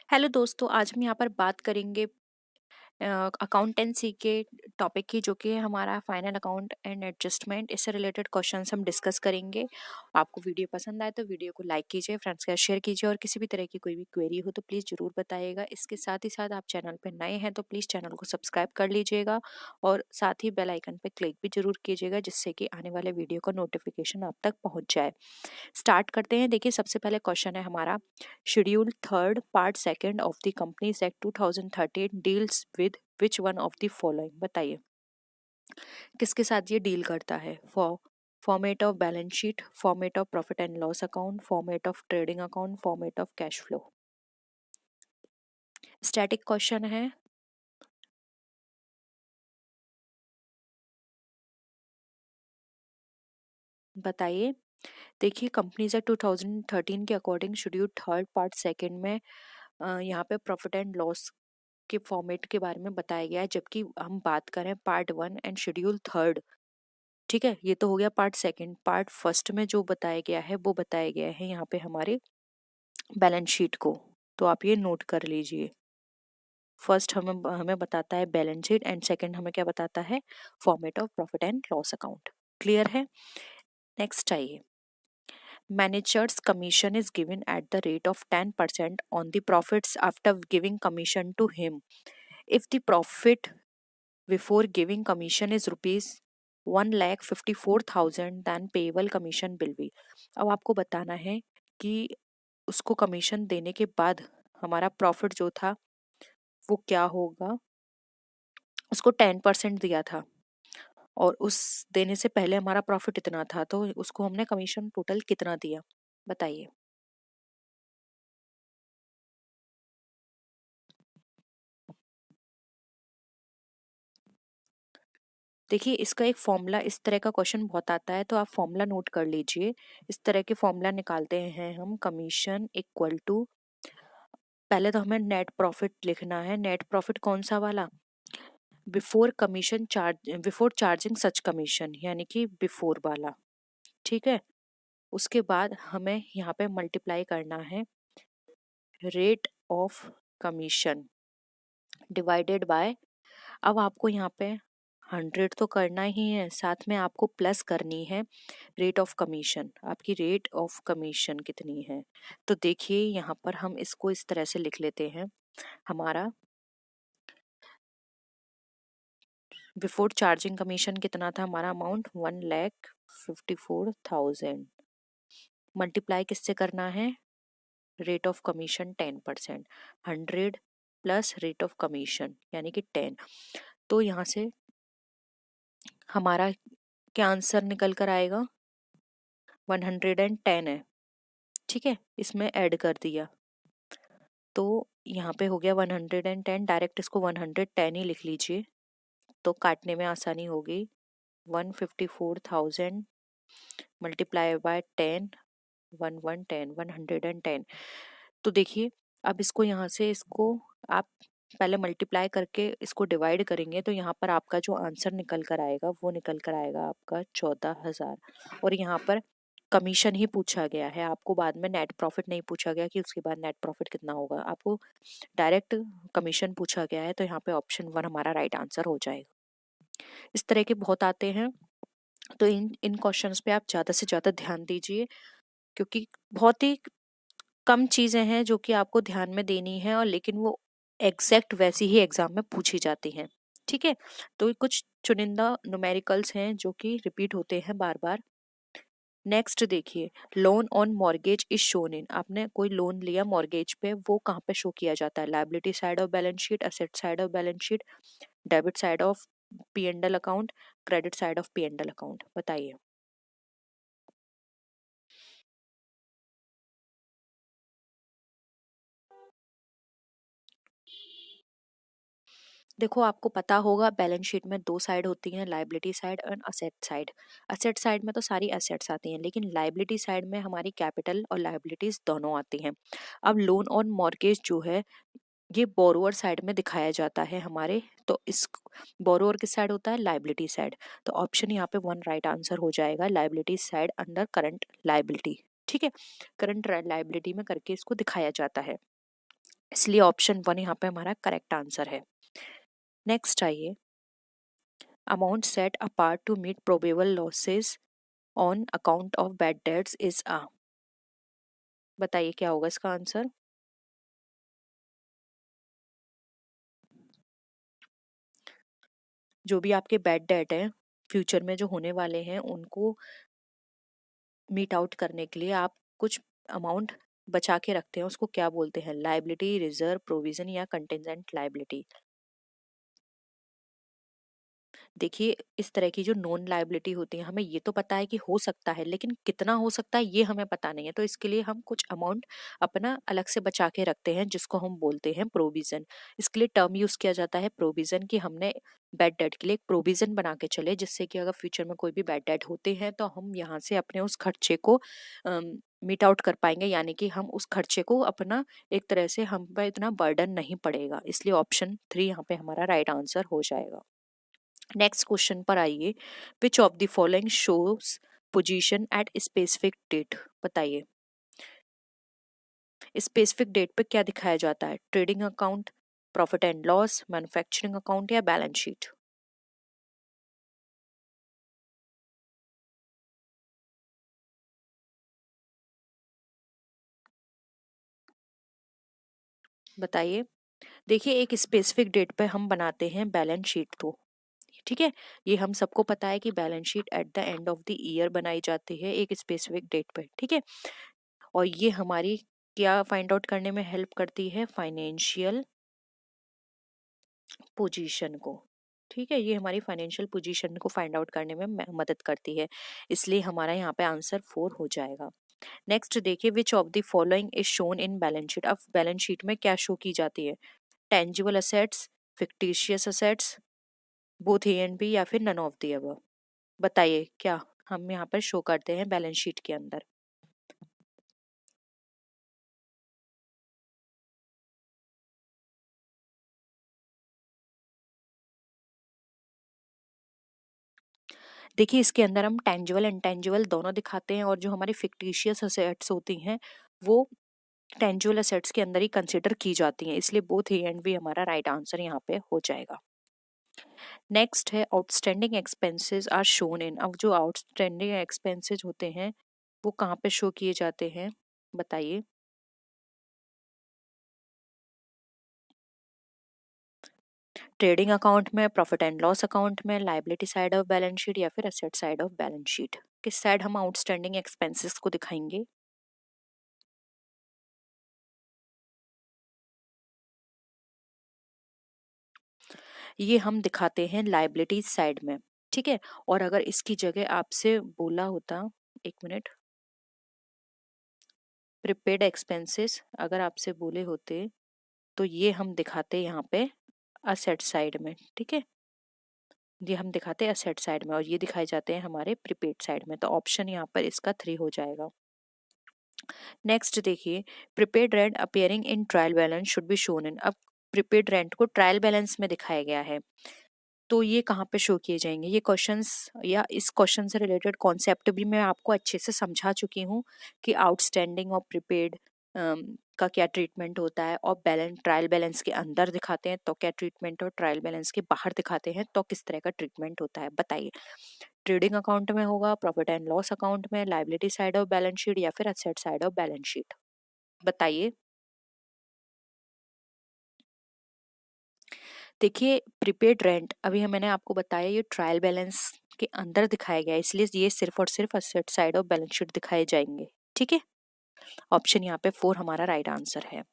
Hello दोस्तों, आज हम यहाँ पर बात करेंगे अकाउंटेंसी के टॉपिक की, जो कि है हमारा फाइनल अकाउंट एंड एडजस्टमेंट। इससे रिलेटेड क्वेश्चंस हम डिस्कस करेंगे। आपको वीडियो पसंद आए तो वीडियो को लाइक कीजिए, फ्रेंड्स के साथ शेयर कीजिए, और किसी भी तरह की कोई भी क्वेरी हो तो प्लीज़ ज़रूर बताइएगा। इसके साथ ही साथ आप चैनल पर नए हैं तो प्लीज़ चैनल को सब्सक्राइब कर लीजिएगा और साथ ही बेल आइकन पर क्लिक भी जरूर कीजिएगा, जिससे कि आने वाले वीडियो का नोटिफिकेशन आप तक पहुँच जाए। स्टार्ट करते हैं। देखिए, सबसे पहले क्वेश्चन है हमारा, schedule third part second of the companies act 2013 deals with which one of the following. बताइए किसके साथ ये डील करता है। Format of balance sheet, format of profit and loss account, format of trading account, format of cash flow. Static question है। बताइए। देखिए, companies act 2013 के according schedule third part second में यहाँ पे प्रॉफिट एंड लॉस के फॉर्मेट के बारे में बताया गया है, जबकि हम बात करें part one and schedule third. ठीक है, ये तो हो गया पार्ट सेकंड। पार्ट फर्स्ट में जो बताया गया है वो बताया गया है यहाँ पे हमारे बैलेंस शीट को, तो आप ये नोट कर लीजिए। फर्स्ट हमें हमें बताता है बैलेंस शीट एंड सेकंड हमें क्या बताता है, format of profit and loss account. Clear है। नेक्स्ट आइए। Manager's commission is given at the rate of 10% on the profits after giving commission to him. If the profit before giving commission is rupees 1,54,000, then payable commission will be। अब आपको बताना है कि उसको commission देने के बाद हमारा प्रॉफिट जो था वो क्या होगा। उसको 10% दिया था और उस देने से पहले हमारा प्रॉफिट इतना था, तो उसको हमने कमीशन टोटल कितना दिया। बताइए। देखिए, इसका एक फॉर्मूला, इस तरह का क्वेश्चन बहुत आता है तो आप फॉर्मूला नोट कर लीजिए। इस तरह के फॉर्मूला निकालते हैं हम। कमीशन इक्वल टू, पहले तो हमें नेट प्रॉफिट लिखना है। नेट प्रॉफिट कौन सा वाला, before commission charge, before charging सच कमीशन, यानी कि बिफोर वाला। ठीक है। उसके बाद हमें यहाँ पे मल्टीप्लाई करना है rate of commission divided by, अब आपको यहाँ पे 100 तो करना ही है, साथ में आपको प्लस करनी है रेट ऑफ कमीशन। आपकी रेट ऑफ कमीशन कितनी है, तो देखिए यहाँ पर हम इसको इस तरह से लिख लेते हैं। हमारा बिफोर चार्जिंग कमीशन कितना था, हमारा अमाउंट 1,54,000, मल्टीप्लाई किससे करना है, rate of commission 10%, 100 plus rate of commission यानी कि 10। तो यहाँ से हमारा क्या आंसर निकल कर आएगा, 110 है। ठीक है, इसमें ऐड कर दिया तो यहाँ पे हो गया 110। डायरेक्ट इसको 110 ही लिख लीजिए तो काटने में आसानी होगी। 154,000 मल्टीप्लाई बाय 10, 110। तो देखिए, अब इसको यहाँ से, इसको आप पहले मल्टीप्लाई करके इसको डिवाइड करेंगे तो यहाँ पर आपका जो आंसर निकल कर आएगा वो निकल कर आएगा आपका 14,000। और यहाँ पर कमीशन ही पूछा गया है, आपको बाद में नेट प्रॉफिट नहीं पूछा गया कि उसके बाद नेट प्रॉफिट कितना होगा, आपको डायरेक्ट कमीशन पूछा गया है। तो यहाँ पे ऑप्शन 1 हमारा राइट आंसर हो जाएगा। इस तरह के बहुत आते हैं, तो इन इन क्वेश्चंस पे आप ज़्यादा से ज़्यादा ध्यान दीजिए, क्योंकि बहुत ही कम चीज़ें हैं जो कि आपको ध्यान में देनी है, और लेकिन वो एग्जैक्ट वैसी ही एग्जाम में पूछी जाती हैं। ठीक है, तो कुछ चुनिंदा न्यूमेरिकल्स हैं जो कि रिपीट होते हैं बार बार। नेक्स्ट देखिए, loan on mortgage is shown इन, आपने कोई लोन लिया मॉर्गेज पे, वो कहाँ पे शो किया जाता है, liability side of balance sheet, asset side of balance sheet, debit side of P and L account, credit side of P and L account. बताइए। देखो, आपको पता होगा बैलेंस शीट में दो साइड होती हैं, लायबिलिटी साइड और असेट साइड। असेट साइड में तो सारी एसेट्स आती हैं, लेकिन लायबिलिटी साइड में हमारी कैपिटल और लायबिलिटीज दोनों आती हैं। अब लोन ऑन मॉर्गेज जो है ये बोरोअर साइड में दिखाया जाता है हमारे, तो इस बोरोअर किस साइड होता है, लायबिलिटी साइड। तो ऑप्शन यहाँ पे 1 राइट आंसर हो जाएगा, liability side under current liability. ठीक है, करंट लायबिलिटी में करके इसको दिखाया जाता है। इसलिए ऑप्शन 1 यहाँ पे हमारा करेक्ट आंसर है। नेक्स्ट आइए, amount set apart to meet probable losses on account of bad debts is आ, बताइए क्या होगा इसका आंसर। जो भी आपके बैड डेट है फ्यूचर में जो होने वाले हैं उनको मीट आउट करने के लिए आप कुछ अमाउंट बचा के रखते हैं, उसको क्या बोलते हैं, लाइबिलिटी, रिजर्व, प्रोविजन या कंटिजेंट लाइबिलिटी। देखिए, इस तरह की जो नॉन लायबिलिटी होती है हमें ये तो पता है कि हो सकता है, लेकिन कितना हो सकता है ये हमें पता नहीं है, तो इसके लिए हम कुछ अमाउंट अपना अलग से बचा के रखते हैं जिसको हम बोलते हैं प्रोविजन। इसके लिए टर्म यूज किया जाता है प्रोविजन, कि हमने बैड डेट के लिए एक प्रोविजन बना के चले, जिससे कि अगर फ्यूचर में कोई भी बैड डेट होते हैं तो हम यहाँ से अपने उस खर्चे को मीट आउट कर पाएंगे, यानी कि हम उस खर्चे को अपना एक तरह से हम पर इतना बर्डन नहीं पड़ेगा। इसलिए ऑप्शन 3 यहाँ पे हमारा राइट आंसर हो जाएगा। नेक्स्ट क्वेश्चन पर आइए, which of the following shows position at specific date, बताइए स्पेसिफिक डेट पे क्या दिखाया जाता है, trading account, profit and loss, manufacturing account या बैलेंस शीट। बताइए। देखिए, एक स्पेसिफिक डेट पे हम बनाते हैं बैलेंस शीट, तो ठीक है, ये हम सबको पता है कि balance sheet at the end of the year बनाई जाती है एक स्पेसिफिक डेट पे, ठीक है। और ये हमारी क्या फाइंड आउट करने में हेल्प करती है, फाइनेंशियल पोजीशन को, ठीक है, ये हमारी फाइनेंशियल पोजीशन को फाइंड आउट करने में मदद करती है। इसलिए हमारा यहाँ पे आंसर 4 हो जाएगा। नेक्स्ट देखिए, which of the following is shown in balance sheet. अब बैलेंस शीट में क्या शो की जाती है, tangible assets, fictitious assets, both A and B या फिर नन ऑफ द अबव। बताइए क्या हम यहाँ पर शो करते हैं बैलेंस शीट के अंदर। देखिए, इसके अंदर हम टेंजिबल इंटेंजिबल दोनों दिखाते हैं, और जो हमारी फिक्टिशियस असेट्स होती हैं वो टेंजुअल असेट्स के अंदर ही कंसिडर की जाती हैं, इसलिए बोथ ए एंड बी हमारा राइट आंसर यहाँ पे हो जाएगा। नेक्स्ट है, outstanding expenses are shown in. अब जो आउटस्टैंडिंग एक्सपेंसेस होते हैं वो कहाँ पे शो किए जाते हैं, बताइए। ट्रेडिंग अकाउंट में, प्रॉफिट एंड लॉस अकाउंट में, liability side of balance sheet या फिर asset side of balance sheet. किस साइड हम आउटस्टैंडिंग एक्सपेंसेस को दिखाएंगे। ये हम दिखाते हैं लाइबिलिटी साइड में, ठीक है। और अगर इसकी जगह आपसे बोला होता, एक मिनट, प्रीपेड एक्सपेंसेस अगर आपसे बोले होते तो ये हम दिखाते यहाँ पे असेट साइड में, ठीक है, ये हम दिखाते हैं असेट साइड में और ये दिखाए जाते हैं हमारे प्रीपेड साइड में, तो ऑप्शन यहाँ पर इसका 3 हो जाएगा। नेक्स्ट देखिए, prepaid rent appearing in trial balance should be shown in. अब प्रीपेड रेंट को ट्रायल बैलेंस में दिखाया गया है, तो ये कहाँ पे शो किए जाएंगे। ये क्वेश्चंस या इस क्वेश्चन से रिलेटेड कॉन्सेप्ट भी मैं आपको अच्छे से समझा चुकी हूँ कि आउटस्टैंडिंग और प्रीपेड का क्या ट्रीटमेंट होता है, और बैलेंस ट्रायल बैलेंस के अंदर दिखाते हैं तो क्या ट्रीटमेंट, और ट्रायल बैलेंस के बाहर दिखाते हैं तो किस तरह का ट्रीटमेंट होता है। बताइए, ट्रेडिंग अकाउंट में होगा, प्रॉफिट एंड लॉस अकाउंट में, liability side of balance sheet या फिर asset side of balance sheet. बताइए। देखिए, प्रीपेड रेंट अभी मैंने आपको बताया ये ट्रायल बैलेंस के अंदर दिखाया गया है, इसलिए ये सिर्फ और सिर्फ asset side of balance sheet दिखाए जाएंगे, ठीक है। ऑप्शन यहाँ पे 4 हमारा राइट आंसर है।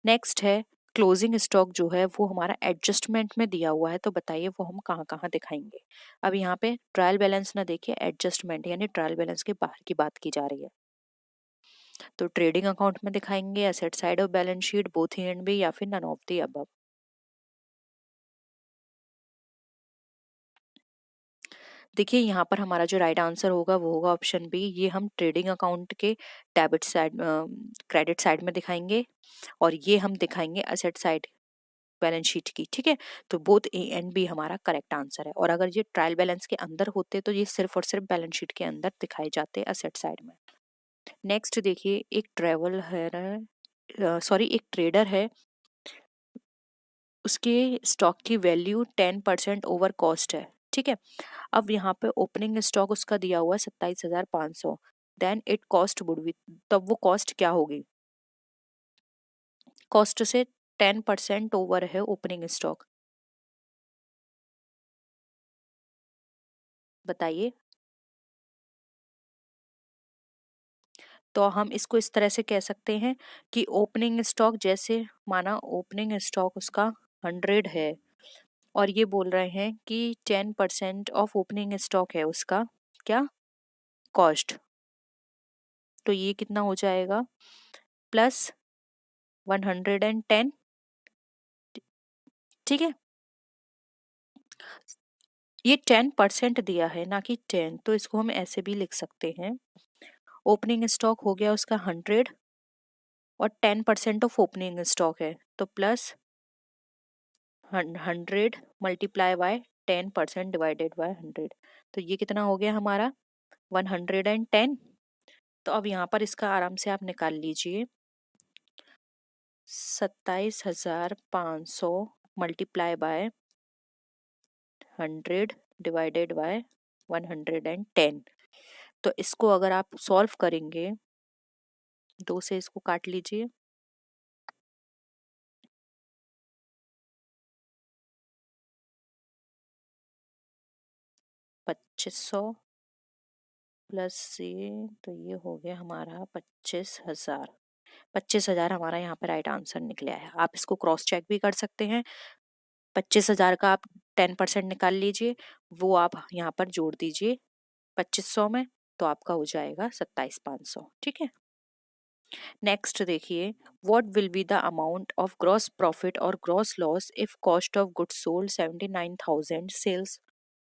नेक्स्ट है, क्लोजिंग स्टॉक जो है वो हमारा एडजस्टमेंट में दिया हुआ है, तो बताइए वो हम कहाँ कहाँ दिखाएंगे। अब यहाँ पे ट्रायल बैलेंस ना देखिए, एडजस्टमेंट यानी ट्रायल बैलेंस के बाहर की बात की जा रही है, तो ट्रेडिंग अकाउंट में दिखाएंगे, asset side of balance sheet, both A and B या फिर नन ऑफ द अबव। देखिए, यहाँ पर हमारा जो राइट आंसर होगा वो होगा ऑप्शन बी, ये हम ट्रेडिंग अकाउंट के डेबिट साइड, क्रेडिट साइड में दिखाएंगे, और ये हम दिखाएंगे असेट साइड बैलेंस शीट की, ठीक है। तो बोथ ए एंड बी हमारा करेक्ट आंसर है, और अगर ये ट्रायल बैलेंस के अंदर होते तो ये सिर्फ और सिर्फ बैलेंस शीट के अंदर दिखाए जाते असेट साइड में। नेक्स्ट देखिए, एक ट्रेवल है सॉरी एक ट्रेडर है, उसके स्टॉक की वैल्यू 10% ओवर कॉस्ट है, ठीक है। अब यहाँ पे ओपनिंग स्टॉक उसका दिया हुआ है 27,500, then it cost would be, तब वो कॉस्ट क्या होगी? कॉस्ट से 10% ओवर है ओपनिंग स्टॉक, बताइए। तो हम इसको इस तरह से कह सकते हैं कि ओपनिंग स्टॉक, जैसे माना ओपनिंग स्टॉक उसका 100 है, और ये बोल रहे हैं कि 10% ऑफ ओपनिंग स्टॉक है उसका क्या, कॉस्ट। तो ये कितना हो जाएगा, प्लस 110, ठीक है। ये 10% दिया है ना कि 10, तो इसको हम ऐसे भी लिख सकते हैं, ओपनिंग स्टॉक हो गया उसका 100 और 10% ऑफ ओपनिंग स्टॉक है, तो plus 100 multiply by 10% divided by 100, तो ये कितना हो गया हमारा 110। तो अब यहाँ पर इसका आराम से आप निकाल लीजिए, 27,500 मल्टीप्लाई बाय 100 डिवाइडेड बाय 110। तो इसको अगर आप सॉल्व करेंगे, 2 से इसको काट लीजिए, 2500 प्लस ये, तो ये हो गया हमारा 25,000। 25,000 हमारा यहाँ पे राइट आंसर निकला है। आप इसको क्रॉस चेक भी कर सकते हैं, 25,000 का आप 10% निकाल लीजिए, वो आप यहाँ पर जोड़ दीजिए 2500 में, तो आपका हो जाएगा 27,500, ठीक है। नेक्स्ट देखिए, what will be the amount of gross profit और gross loss if cost of goods sold 79,000, sales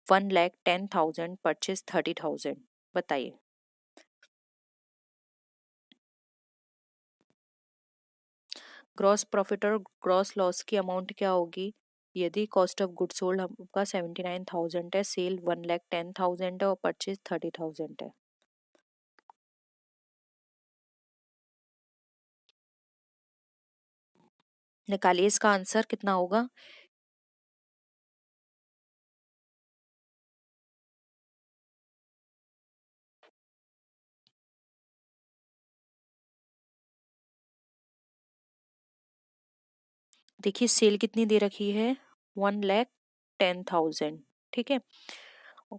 1,10,000, purchase 30,000, बताइए। ग्रॉस प्रॉफिट और ग्रॉस लॉस की अमाउंट क्या होगी? यदि कॉस्ट ऑफ गुड सोल्ड आपका 79,000 है, सेल 1,10,000 है और परचेज 30,000 है। निकालिए इसका आंसर कितना होगा। देखिए सेल कितनी दे रखी है, 1,10,000, ठीक है।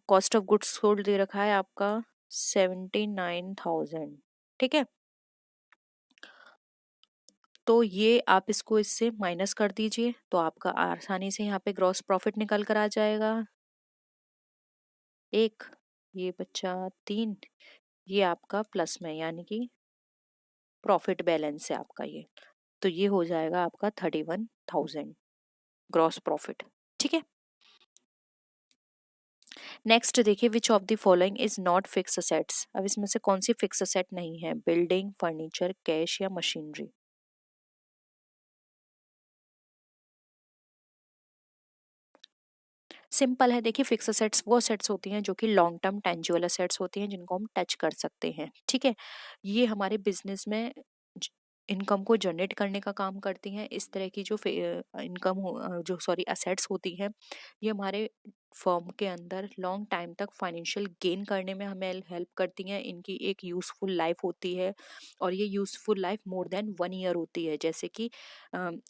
कॉस्ट ऑफ गुड्स सोल्ड दे रखा है आपका 79,000, ठीक है। तो ये आप इसको इससे माइनस कर दीजिए, तो आपका आसानी से यहाँ पे ग्रॉस प्रॉफिट निकल कर आ जाएगा, एक, ये बच्चा 3, ये आपका प्लस में, यानी कि प्रॉफिट बैलेंस है आपका ये, तो ये हो जाएगा आपका 31,000 ग्रॉस प्रॉफिट, ठीक है। नेक्स्ट देखिए, which of the following is not fix assets. अब इसमें से कौन सी फिक्स असेट नहीं है, बिल्डिंग, फर्नीचर, कैश या मशीनरी। सिंपल है, देखिए फिक्स असेट्स वो असेट्स होती हैं जो कि लॉन्ग टर्म टेंजिबल असेट्स होती हैं, जिनको हम टच कर सकते हैं, ठीक है। ये हमारे बिजनेस में इनकम को जनरेट करने का काम करती हैं। इस तरह की जो इनकम जो सॉरी असेट्स होती हैं, ये हमारे फर्म के अंदर लॉन्ग टाइम तक फाइनेंशियल गेन करने में हमें हेल्प करती हैं। इनकी एक यूज़फुल लाइफ होती है, और ये useful life more than 1 year होती है। जैसे कि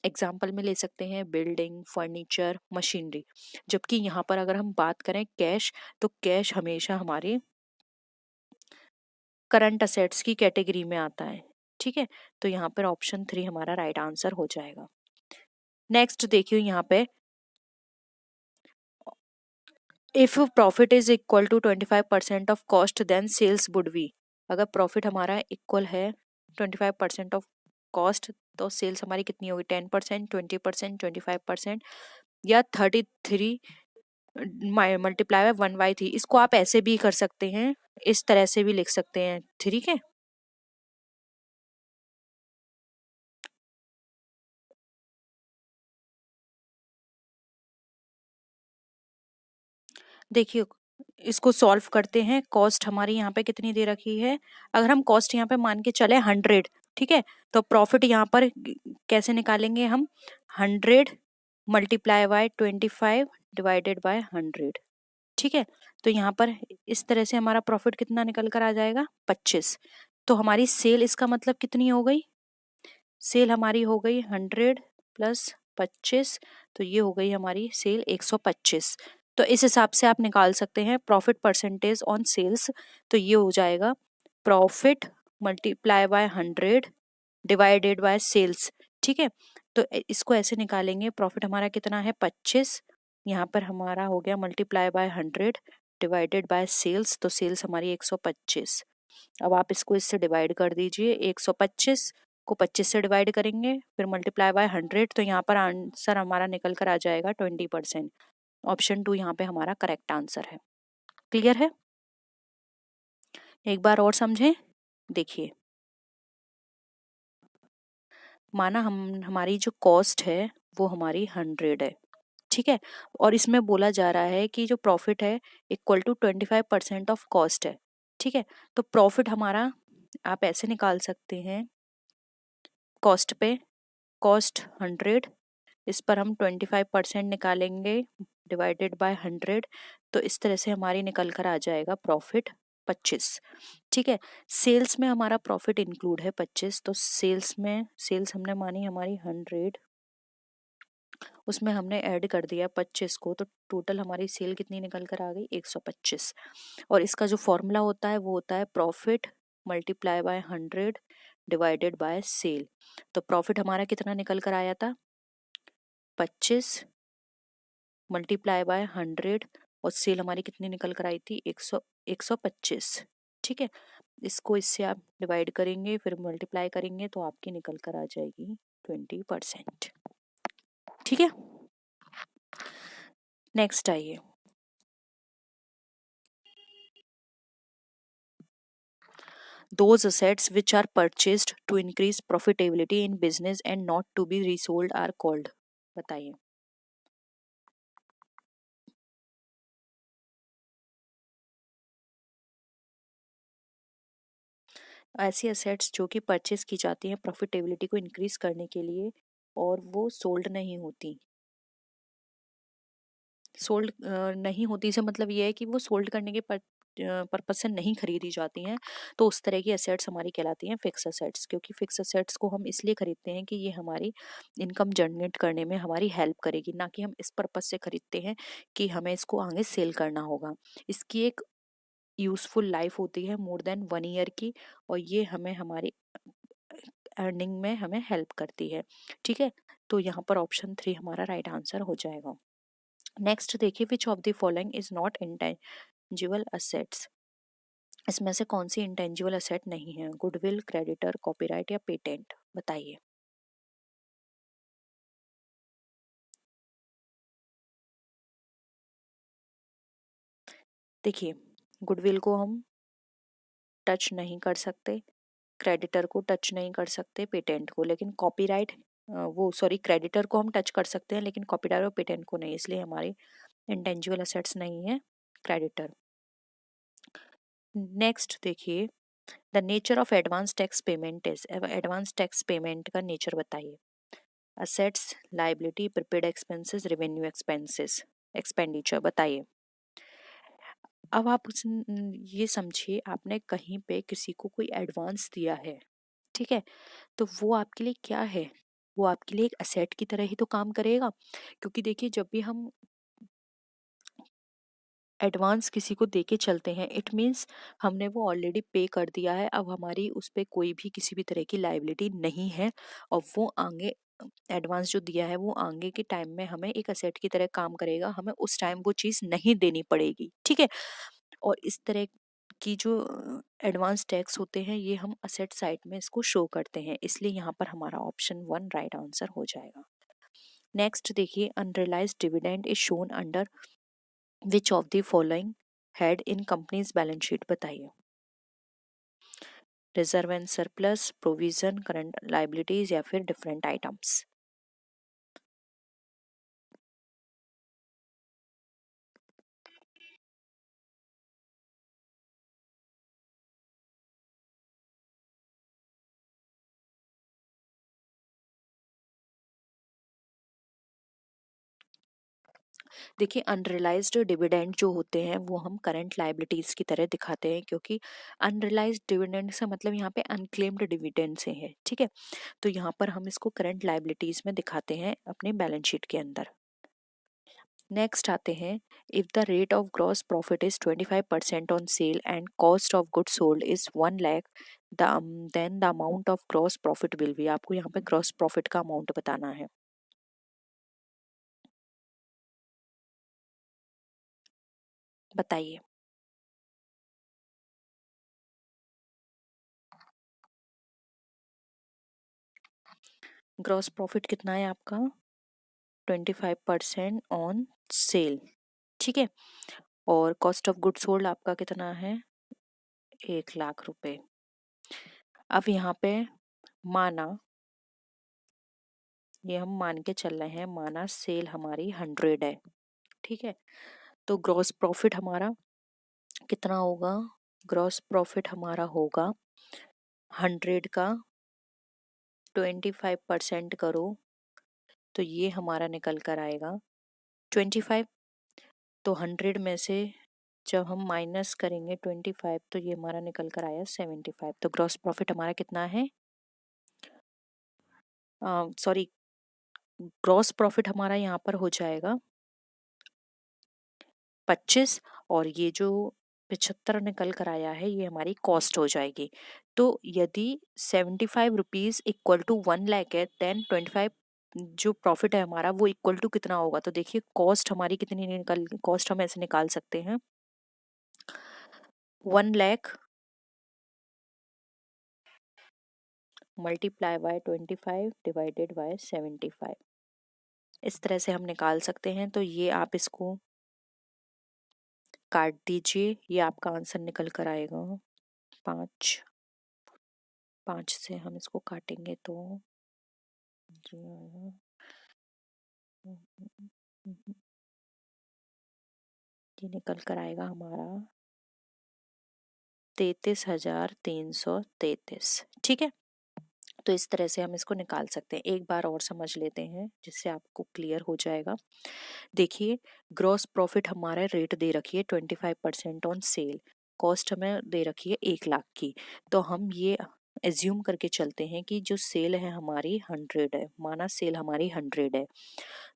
एग्जांपल में ले सकते हैं बिल्डिंग, फर्नीचर, मशीनरी। जबकि यहाँ पर अगर हम बात करें कैश, तो कैश हमेशा हमारे करंट असेट्स की कैटेगरी में आता है, ठीक है। तो यहाँ पर ऑप्शन 3 हमारा राइट आंसर हो जाएगा। नेक्स्ट देखिए यहाँ पे, if profit is equal to 25% of cost then sales would be. अगर प्रॉफिट हमारा इक्वल है 25% ऑफ कॉस्ट, तो सेल्स हमारी कितनी होगी, 10%, 20%, 25% या 33 मल्टीप्लाई बाय 1/3। इसको आप ऐसे भी कर सकते हैं, इस तरह से भी लिख सकते हैं, ठीक है। देखिए इसको सॉल्व करते हैं, कॉस्ट हमारी यहाँ पे कितनी दे रखी है, अगर हम कॉस्ट यहाँ पे मान के चले 100, ठीक है, तो प्रॉफिट यहाँ पर कैसे निकालेंगे हम, 100 मल्टीप्लाई बाय 25 डिवाइडेड बाय 100। ठीक है, तो यहाँ पर इस तरह से हमारा प्रॉफिट कितना निकल कर आ जाएगा, 25। तो हमारी सेल इसका मतलब कितनी हो गई, सेल हमारी हो गई 100 प्लस 25, तो ये हो गई हमारी सेल 125। तो इस हिसाब से आप निकाल सकते हैं प्रॉफिट परसेंटेज ऑन सेल्स। तो ये हो जाएगा profit multiply by 100 divided by sales. ठीक है, तो इसको ऐसे निकालेंगे, प्रॉफिट हमारा कितना है 25, यहाँ पर हमारा हो गया multiply by 100 divided by sales, तो सेल्स हमारी 125। अब आप इसको इससे डिवाइड कर दीजिए, 125 को 25 से डिवाइड करेंगे फिर मल्टीप्लाई बाय 100, तो यहाँ पर आंसर हमारा निकल कर आ जाएगा 20%। ऑप्शन 2 यहाँ पे हमारा करेक्ट आंसर है। क्लियर है, एक बार और समझें, देखिए माना हमारी जो कॉस्ट है वो हमारी 100 है, ठीक है, और इसमें बोला जा रहा है कि जो प्रॉफिट है इक्वल टू 25% ऑफ कॉस्ट है। ठीक है, तो प्रॉफिट हमारा आप ऐसे निकाल सकते हैं, कॉस्ट पे कॉस्ट 100, इस पर हम 25% निकालेंगे डिवाइडेड बाय 100, तो इस तरह से हमारी निकल कर आ जाएगा प्रॉफिट 25। ठीक है, सेल्स में हमारा प्रॉफिट इंक्लूड है 25, तो सेल्स में सेल्स हमने मानी हमारी 100, उसमें हमने ऐड कर दिया 25 को, तो टोटल हमारी सेल कितनी निकल कर आ गई 125। और इसका जो फॉर्मूला होता है वो होता है profit multiply by 100 divided by sale. तो प्रॉफिट हमारा कितना निकल कर आया था 25 मल्टीप्लाई बाय 100, और सेल हमारी कितनी निकल कर आई थी 125। ठीक है, इसको इससे आप डिवाइड करेंगे फिर मल्टीप्लाई करेंगे तो आपकी निकल कर आ जाएगी 20%। ठीक है, नेक्स्ट आइए, those assets which are purchased to increase profitability in business and not to be resold are called, बताइए। ऐसी असेट्स जो कि परचेज की जाती हैं प्रॉफिटेबिलिटी को इंक्रीज करने के लिए और वो सोल्ड नहीं होती, सोल्ड नहीं होती से मतलब ये है कि वो सोल्ड करने के पर्पज से नहीं खरीदी जाती हैं, तो उस तरह की एसेट्स हमारी कहलाती हैं फिक्स एसेट्स। क्योंकि फिक्स एसेट्स को हम इसलिए खरीदते हैं कि ये हमारी इनकम जनरेट करने में हमारी हेल्प करेगी, ना कि हम इस पर्पज से खरीदते हैं कि हमें इसको आगे सेल करना होगा। इसकी एक यूजफुल लाइफ होती है मोर देन 1 ईयर की, और ये हमें हमारी अर्निंग में हमें हेल्प करती है। ठीक है, तो यहाँ पर ऑप्शन 3 हमारा राइट आंसर हो जाएगा। नेक्स्ट देखिए, which of the following is not intangible assets, इसमें से कौन सी इंटेंजिबल असेट नहीं है, गुडविल, क्रेडिटर, कॉपीराइट या पेटेंट, बताइए। देखिए, गुडविल को हम टच नहीं कर सकते, क्रेडिटर को टच नहीं कर सकते, पेटेंट को, लेकिन कॉपीराइट वो सॉरी क्रेडिटर को हम टच कर सकते हैं लेकिन कॉपीराइट और पेटेंट को नहीं, इसलिए हमारी इंटेंजिबल असेट्स नहीं है क्रेडिटर। नेक्स्ट देखिए, the nature of advance tax payment is, advance tax payment का नेचर बताइए। Assets, liability, prepaid expenses, revenue expenses, expenditure, बताइए। अब आप ये समझिए, आपने कहीं पे किसी को कोई एडवांस दिया है, ठीक है, तो वो आपके लिए क्या है, वो आपके लिए एक असेट की तरह ही तो काम करेगा। क्योंकि देखिए, जब भी हम एडवांस किसी को देके चलते हैं, इट मीन्स हमने वो ऑलरेडी पे कर दिया है, अब हमारी उस पर कोई भी किसी भी तरह की लाइबिलिटी नहीं है, और वो आगे एडवांस जो दिया है वो आगे के टाइम में हमें एक असेट की तरह काम करेगा, हमें उस टाइम वो चीज़ नहीं देनी पड़ेगी। ठीक है, और इस तरह की जो एडवांस टैक्स होते हैं ये हम असेट साइड में इसको शो करते हैं, इसलिए यहाँ पर हमारा ऑप्शन 1 राइट आंसर हो जाएगा। नेक्स्ट देखिए, unrealized dividend is shown under which of the following head in companies balance sheet, बताइए। Reserve and surplus, provision, current liabilities या फिर डिफरेंट आइटम्स। देखिए अनरियलाइज्ड डिविडेंड जो होते हैं वो हम करंट लाइबिलिटीज की तरह दिखाते हैं, क्योंकि अनरियलाइज्ड डिविडेंड से मतलब यहाँ पे अनक्लेम्ड डिविडेंड से है, ठीक है। तो यहाँ पर हम इसको करंट लाइबिलिटीज में दिखाते हैं अपने बैलेंस शीट के अंदर। नेक्स्ट आते हैं, if the rate of gross profit is 25% on sale and cost of goods sold is 1 lakh, then the amount of gross profit will be. आपको यहाँ पे ग्रॉस प्रॉफिट का अमाउंट बताना है। बताइए। ग्रॉस प्रॉफिट कितना है आपका? 25% ऑन सेल, ठीक है। और कॉस्ट ऑफ गुड्स सोल्ड आपका कितना है? 1 लाख रुपए। अब यहाँ पे माना, ये हम मान के चल रहे हैं, माना सेल हमारी 100 है, ठीक है। तो ग्रॉस प्रॉफिट हमारा कितना होगा? ग्रॉस प्रॉफिट हमारा होगा 100 का 25% करो तो ये हमारा निकल कर आएगा 25। तो 100 में से जब हम माइनस करेंगे 25 तो ये हमारा निकल कर आया 75। तो ग्रॉस प्रॉफिट हमारा कितना है? सॉरी, ग्रॉस प्रॉफिट हमारा यहाँ पर हो जाएगा 25, और ये जो 75 निकल कर आया है ये हमारी कॉस्ट हो जाएगी। तो यदि 75 रुपीज इक्वल टू 1 लाख है, देन 25 जो प्रॉफिट है हमारा वो इक्वल टू कितना होगा? तो देखिए कॉस्ट हमारी कितनी निकल, कॉस्ट हम ऐसे निकाल सकते हैं, 1 lakh multiply by 25 divided by 75, इस तरह से हम निकाल सकते हैं। तो ये आप इसको काट दीजिए, ये आपका आंसर निकल कर आएगा 5। 5 से हम इसको काटेंगे तो ये आएगा, ये निकल कर आएगा हमारा 33,333, ठीक है। तो इस तरह से हम इसको निकाल सकते हैं। एक बार और समझ लेते हैं जिससे आपको क्लियर हो जाएगा। देखिए ग्रॉस प्रॉफिट हमारा रेट दे रखी है 25% ऑन सेल, कॉस्ट हमें दे रखी है 1 लाख की। तो हम ये एज्यूम करके चलते हैं कि जो सेल है हमारी 100 है, माना सेल हमारी 100 है,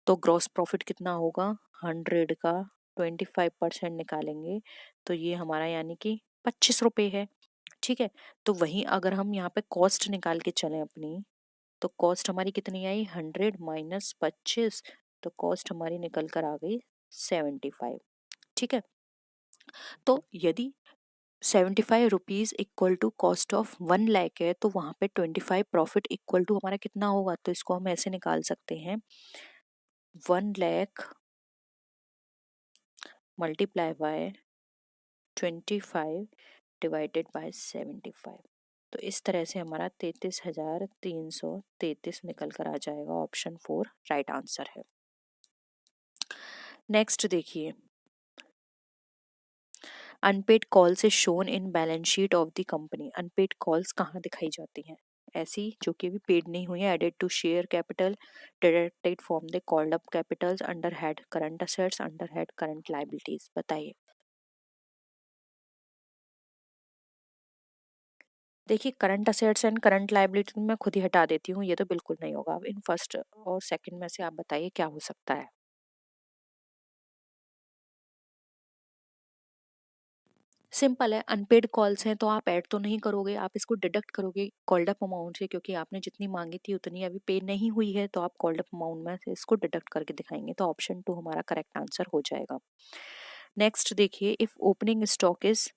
तो ग्रॉस प्रॉफिट कितना होगा? 100 का 25% निकालेंगे तो ये हमारा यानी कि 25 रुपये है, ठीक है। तो वहीं अगर हम यहाँ पे कॉस्ट निकाल के चलें अपनी, तो कॉस्ट हमारी कितनी आई? 100 - 25, तो कॉस्ट हमारी निकल कर आ गई 75, ठीक है। तो यदि 75 rupees equal to cost of 1 lakh है, तो वहां पे 25 प्रॉफिट इक्वल टू हमारा कितना होगा? तो इसको हम ऐसे निकाल सकते हैं, 1 lakh multiply by 25 divided by 75। तो इस तरह से हमारा 33,333 निकल कर आ जाएगा। ऑप्शन 4 राइट आंसर है। नेक्स्ट देखिए, unpaid calls is shown in balance sheet of the company. Unpaid calls कहाँ दिखाई जाती हैं? ऐसी जो कि अभी पेड नहीं हुई है, added to share capital, deducted from the called up capitals, under head current assets, under head current liabilities. बताइए। देखिए current assets and current liability मैं खुद ही हटा देती हूँ, ये तो बिल्कुल नहीं होगा। अब इन फर्स्ट और सेकंड में से आप बताइए क्या हो सकता है। सिंपल है, अनपेड कॉल्स हैं तो आप ऐड तो नहीं करोगे, आप इसको डिडक्ट करोगे कॉल्ड अप अमाउंट से, क्योंकि आपने जितनी मांगी थी उतनी अभी पे नहीं हुई है, तो आप कॉल्ड अप अमाउंट में से इसको डिडक्ट करके दिखाएंगे। तो ऑप्शन 2 हमारा करेक्ट आंसर हो जाएगा। नेक्स्ट देखिए, if opening stock is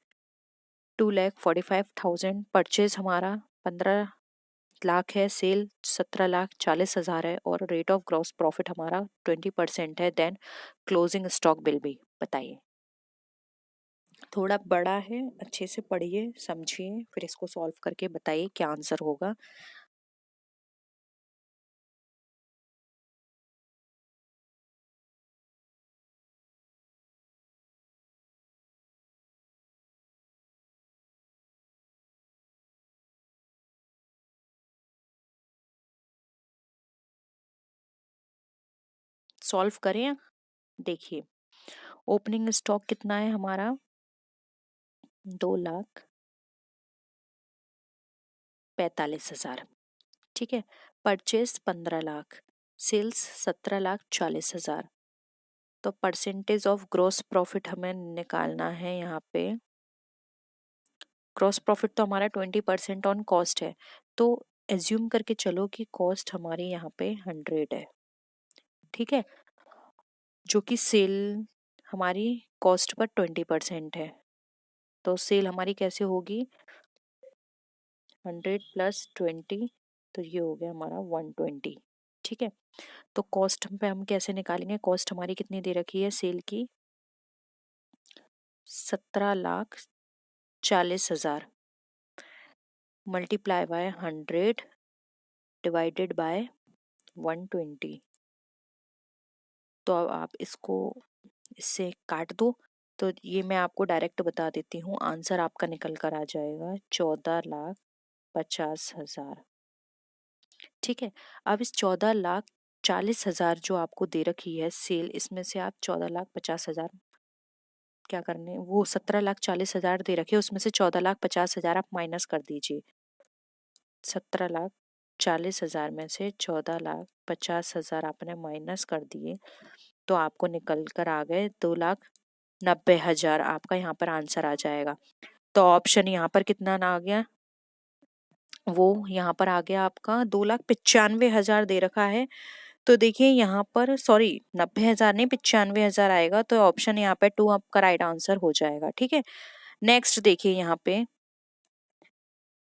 2,45,000, purchase हमारा 15 लाख है, सेल 17,40,000 है, और रेट ऑफ ग्रॉस प्रॉफिट हमारा 20% है, देन क्लोजिंग स्टॉक बिल भी। बताइए। थोड़ा बड़ा है, अच्छे से पढ़िए समझिए फिर इसको सॉल्व करके बताइए क्या आंसर होगा। सॉल्व करें? देखिए ओपनिंग स्टॉक कितना है हमारा, 2,45,000, ठीक है। Purchase 15 lakh, sales 17,40,000। तो परसेंटेज ऑफ ग्रॉस प्रॉफिट हमें निकालना है यहाँ पे। ग्रॉस प्रॉफिट तो हमारा 20% ऑन कॉस्ट है, तो एज्यूम करके चलो कि कॉस्ट हमारी यहाँ पे 100 है, ठीक है, जो कि सेल हमारी कॉस्ट पर 20% है। तो सेल हमारी कैसे होगी, 100 + 20, तो ये हो गया हमारा 120, ठीक है। तो कॉस्ट पे हम कैसे निकालेंगे, कॉस्ट हमारी कितनी दे रखी है सेल की, 17,40,000 मल्टीप्लाई बाय 100 डिवाइडेड बाय 120। तो अब आप इसको इससे काट दो, तो ये मैं आपको डायरेक्ट बता देती हूँ, आंसर आपका निकल कर आ जाएगा 14,50,000, ठीक है। अब इस 14,40,000 जो आपको दे रखी है सेल, इसमें से आप 14,50,000 क्या करने, वो 17,40,000 दे रखे, उसमें से 14,50,000 आप माइनस कर दीजिए। 17,40,000 में से 14,50,000 आपने माइनस कर दिए, तो आपको निकल कर आ गए 2,90,000, आपका यहाँ पर आंसर आ जाएगा। तो ऑप्शन यहाँ पर कितना ना आ गया, वो यहाँ पर आ गया आपका 2,95,000 दे रखा है। तो देखिए यहाँ पर सॉरी 90,000 नहीं 95,000 आएगा, तो ऑप्शन यहाँ पे 2 आपका राइट आंसर हो जाएगा, ठीक है। नेक्स्ट देखिए यहाँ पे,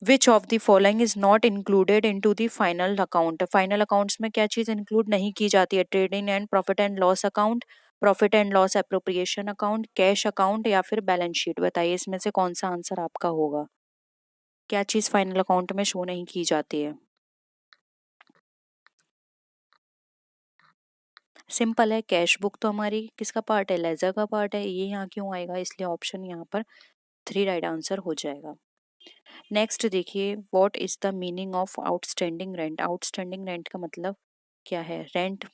विच of the following is not included into the final account. Final accounts में क्या चीज इंक्लूड नहीं की जाती है, trading and profit and loss account, profit and loss appropriation account, cash account या फिर बैलेंस शीट। बताइए इसमें से कौन सा आंसर आपका होगा, क्या चीज फाइनल अकाउंट में शो नहीं की जाती है। सिंपल है, कैश बुक तो हमारी किसका पार्ट है, लेजर का पार्ट है, ये यहाँ क्यों आएगा, इसलिए ऑप्शन यहाँ पर 3 राइट आंसर हो जाएगा। नेक्स्ट देखिए, what is the meaning of outstanding rent. Outstanding rent का मतलब क्या है, रेंट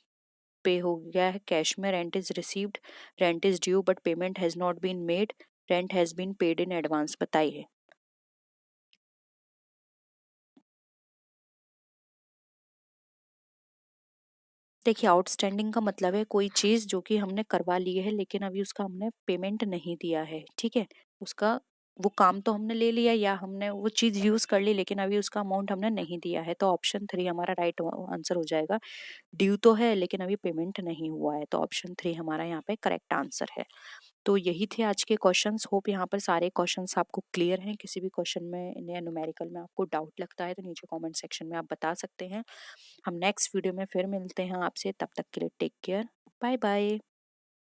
पे हो गया है कैश में, rent is received, rent is due but payment has not been made, rent has been paid in advance. बताइए। देखिए आउटस्टैंडिंग का मतलब है कोई चीज जो कि हमने करवा ली है लेकिन अभी उसका हमने पेमेंट नहीं दिया है, ठीक है। उसका वो काम तो हमने ले लिया या हमने वो चीज यूज कर ली लेकिन अभी उसका अमाउंट हमने नहीं दिया है, तो ऑप्शन 3 हमारा राइट आंसर हो जाएगा। ड्यू तो है लेकिन अभी पेमेंट नहीं हुआ है, तो ऑप्शन 3 हमारा यहाँ पे करेक्ट आंसर है। तो यही थे आज के क्वेश्चंस। होप यहाँ पर सारे क्वेश्चंस आपको क्लियर हैं। किसी भी क्वेश्चन में या न्यूमेरिकल में आपको डाउट लगता है तो नीचे कमेंट सेक्शन में आप बता सकते हैं। हम नेक्स्ट वीडियो में फिर मिलते हैं आपसे, तब तक के लिए टेक केयर, बाय बाय।